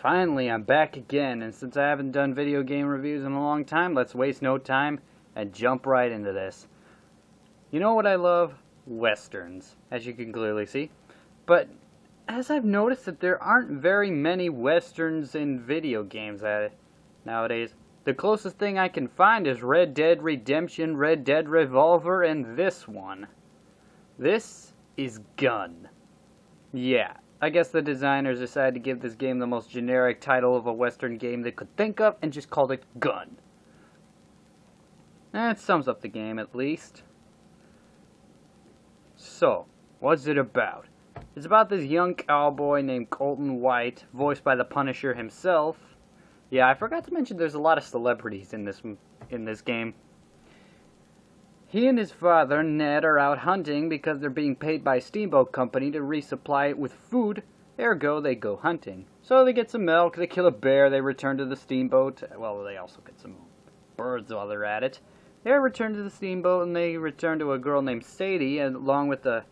Finally, I'm back again, and since I haven't done video game reviews in a long time, let's waste no time and jump right into this. You know what I love? Westerns, as you can clearly see. But as I've noticed that there aren't very many westerns in video games nowadays. The closest thing I can find is Red Dead Redemption, Red Dead Revolver, and this one. This is Gun. Yeah. I guess the designers decided to give this game the most generic title of a Western game they could think of and just called it Gun. That sums up the game, at least. So, what's it about? It's about this young cowboy named Colton White, voiced by the Punisher himself. Yeah, I forgot to mention there's a lot of celebrities in this game. He and his father, Ned, are out hunting because they're being paid by a steamboat company to resupply it with food, ergo they go hunting. So they get some milk, they kill a bear, they return to the steamboat. Well, they also get some birds while they're at it. They return to the steamboat and they return to a girl named Sadie, along with a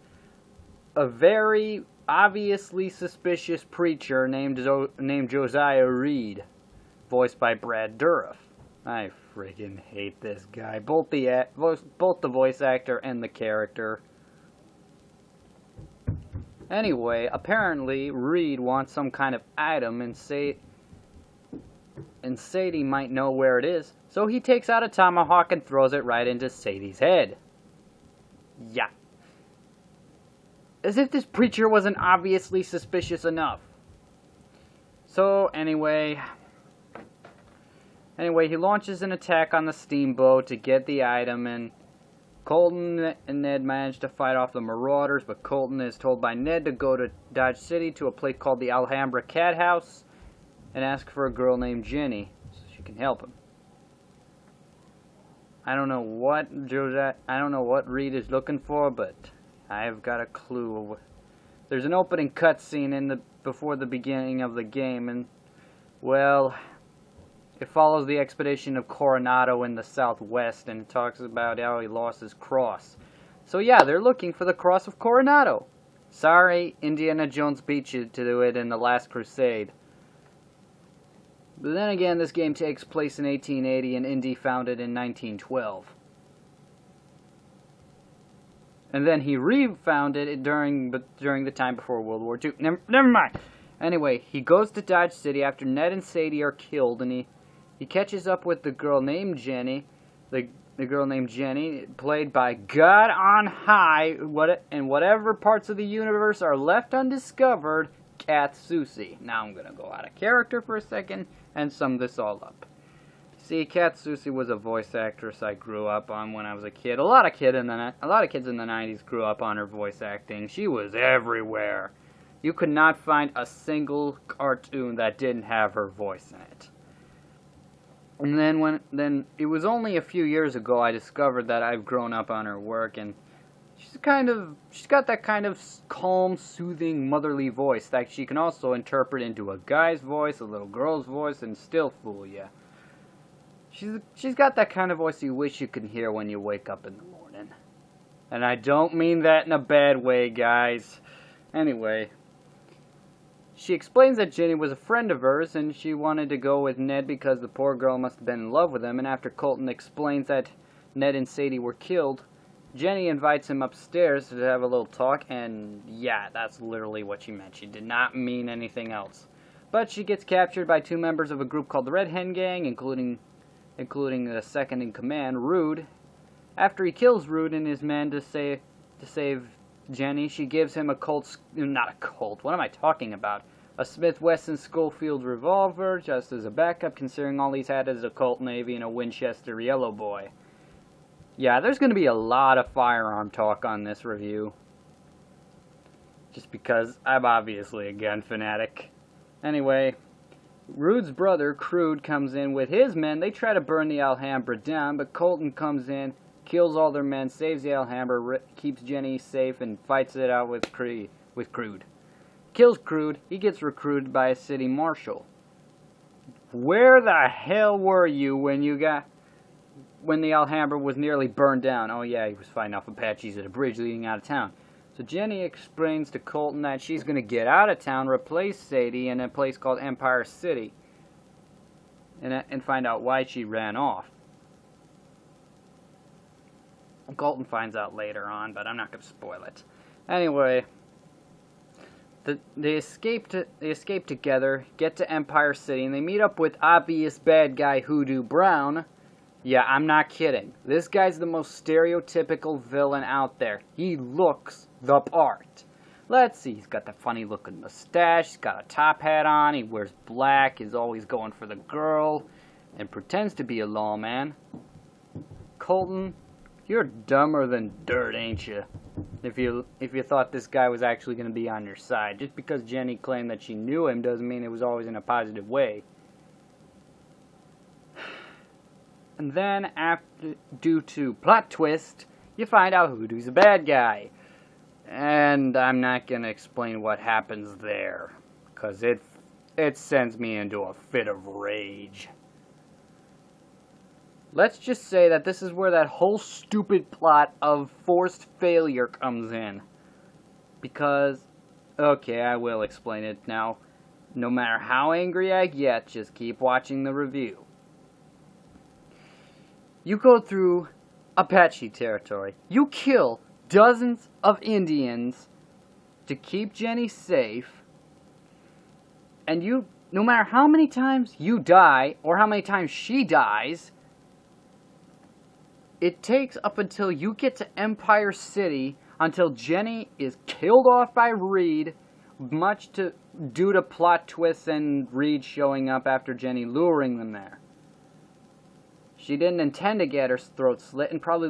very obviously suspicious preacher named Josiah Reed, voiced by Brad Dourif. I friggin' hate this guy. Both the voice actor and the character. Anyway, apparently Reed wants some kind of item and Sadie might know where it is, so he takes out a tomahawk and throws it right into Sadie's head. Yeah. As if this preacher wasn't obviously suspicious enough. So, anyway, he launches an attack on the steamboat to get the item, and Colton and Ned manage to fight off the marauders, but Colton is told by Ned to go to Dodge City to a place called the Alhambra Cat House and ask for a girl named Jenny so she can help him. I don't know what Reed is looking for, but I've got a clue. There's an opening cutscene before the beginning of the game, and well, it follows the expedition of Coronado in the southwest, and it talks about how he lost his cross. So yeah, they're looking for the cross of Coronado. Sorry, Indiana Jones beat you to do it in The Last Crusade. But then again, this game takes place in 1880, and Indy found it in 1912. And then he re-found it during the time before World War II. Never mind. Anyway, he goes to Dodge City after Ned and Sadie are killed, and he catches up with the girl named Jenny, the girl named Jenny, played by God on high, and whatever parts of the universe are left undiscovered, Kat Soucie. Now I'm gonna go out of character for a second and sum this all up. See, Kat Soucie was a voice actress I grew up on when I was a kid. A lot of kids in the 90s grew up on her voice acting. She was everywhere. You could not find a single cartoon that didn't have her voice in it. And then it was only a few years ago I discovered that I've grown up on her work, and she's got that kind of calm, soothing, motherly voice that she can also interpret into a guy's voice, a little girl's voice, and still fool you. She's got that kind of voice you wish you could hear when you wake up in the morning. And I don't mean that in a bad way, guys. Anyway, she explains that Jenny was a friend of hers, and she wanted to go with Ned because the poor girl must have been in love with him, and after Colton explains that Ned and Sadie were killed, Jenny invites him upstairs to have a little talk, and yeah, that's literally what she meant. She did not mean anything else. But she gets captured by two members of a group called the Red Hen Gang, including the second in command, Rude. After he kills Rude and his men to save Jenny, she gives him a Smith Wesson Schofield revolver, just as a backup, considering all he's had is a Colt Navy and a Winchester Yellow Boy. Yeah, there's going to be a lot of firearm talk on this review, just because I'm obviously a gun fanatic. Anyway, Rude's brother, Crude, comes in with his men. They try to burn the Alhambra down, but Colton comes in, kills all their men, saves the Alhambra, keeps Jenny safe, and fights it out with Crude. Kills Crude. He gets recruited by a city marshal. Where the hell were you when the Alhambra was nearly burned down? Oh yeah, he was fighting off Apaches at a bridge leading out of town. So Jenny explains to Colton that she's going to get out of town, replace Sadie in a place called Empire City, and find out why she ran off. Colton finds out later on, but I'm not going to spoil it. Anyway, they escape together, get to Empire City, and they meet up with obvious bad guy Hoodoo Brown. Yeah, I'm not kidding. This guy's the most stereotypical villain out there. He looks the part. Let's see, he's got the funny looking mustache, he's got a top hat on, he wears black, he's always going for the girl, and pretends to be a lawman. Colton, you're dumber than dirt, ain't you? If you thought this guy was actually going to be on your side. Just because Jenny claimed that she knew him doesn't mean it was always in a positive way. And then, due to plot twist, you find out Hoodoo's a bad guy. And I'm not going to explain what happens there, because it sends me into a fit of rage. Let's just say that this is where that whole stupid plot of forced failure comes in. Because, okay, I will explain it now. No matter how angry I get, just keep watching the review. You go through Apache territory. You kill dozens of Indians to keep Jenny safe. And you, no matter how many times you die, or how many times she dies, it takes up until you get to Empire City, until Jenny is killed off by Reed, due to plot twists and Reed showing up after Jenny luring them there. She didn't intend to get her throat slit, and probably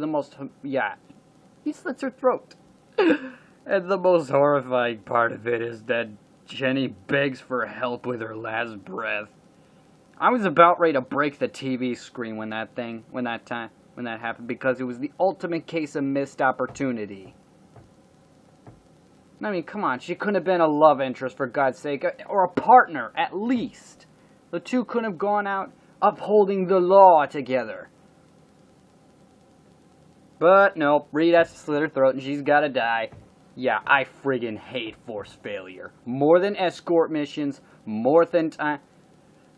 he slits her throat. And the most horrifying part of it is that Jenny begs for help with her last breath. I was about ready to break the TV screen when that happened, because it was the ultimate case of missed opportunity. I mean, come on, she couldn't have been a love interest, for God's sake, or a partner, at least. The two couldn't have gone out upholding the law together. But nope, Reed has to slit her throat and she's gotta die. Yeah, I friggin' hate forced failure. More than escort missions, more than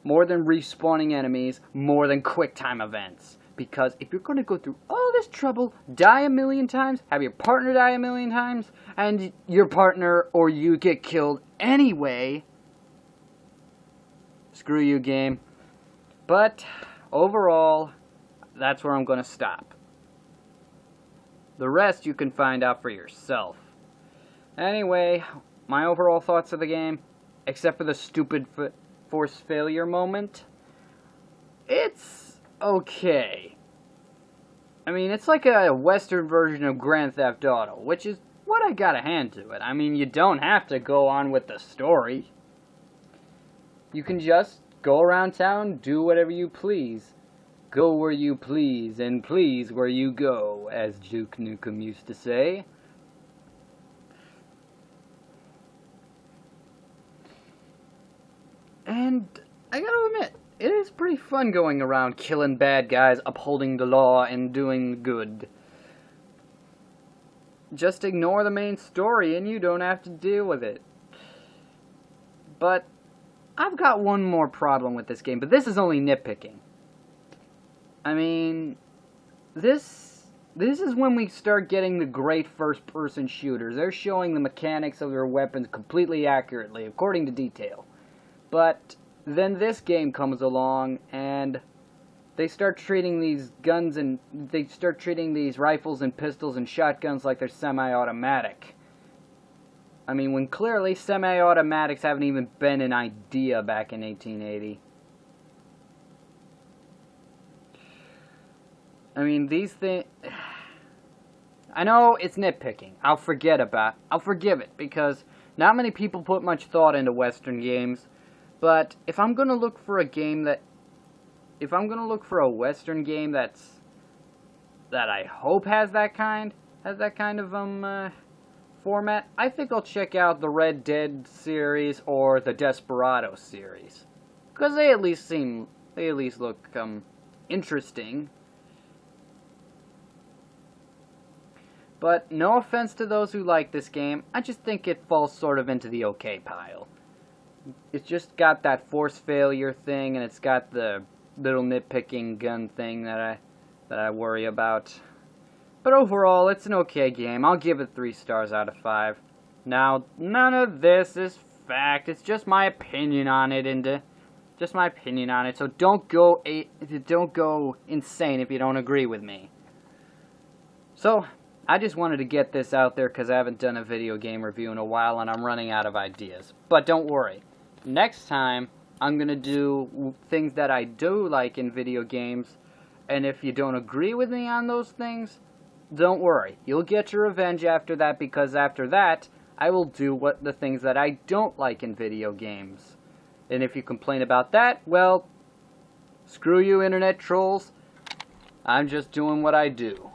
respawning enemies, more than quick time events. Because if you're going to go through all this trouble, die a million times, have your partner die a million times, and your partner or you get killed anyway, screw you, game. But overall, that's where I'm going to stop. The rest you can find out for yourself. Anyway, my overall thoughts of the game, except for the stupid forced failure moment, it's okay. I mean, it's like a Western version of Grand Theft Auto, which is what I gotta hand to it. I mean, you don't have to go on with the story. You can just go around town, do whatever you please. Go where you please, and please where you go, as Duke Nukem used to say. And I gotta admit, it is pretty fun going around killing bad guys, upholding the law, and doing good. Just ignore the main story and you don't have to deal with it. But I've got one more problem with this game, but this is only nitpicking. I mean, this is when we start getting the great first-person shooters. They're showing the mechanics of their weapons completely accurately, according to detail. But then this game comes along, and they start treating these guns and they start treating these rifles and pistols and shotguns like they're semi-automatic. I mean, when clearly semi-automatics haven't even been an idea back in 1880. I mean, these things... I know it's nitpicking. I'll forgive it, because not many people put much thought into Western games. But if I'm gonna look for a game that... If I'm gonna look for a Western game that I hope has that kind of, format, I think I'll check out the Red Dead series or the Desperado series. Because they at least look, interesting. But no offense to those who like this game, I just think it falls sort of into the okay pile. It's just got that force failure thing, and it's got the little nitpicking gun thing that I worry about. But overall, it's an okay game. I'll give it 3 stars out of 5. Now, none of this is fact. It's just my opinion on it, and just my opinion on it. So don't go insane if you don't agree with me. So I just wanted to get this out there because I haven't done a video game review in a while, and I'm running out of ideas. But don't worry. Next time, I'm going to do things that I do like in video games, and if you don't agree with me on those things, don't worry. You'll get your revenge after that, because after that, I will do the things that I don't like in video games. And if you complain about that, well, screw you, internet trolls. I'm just doing what I do.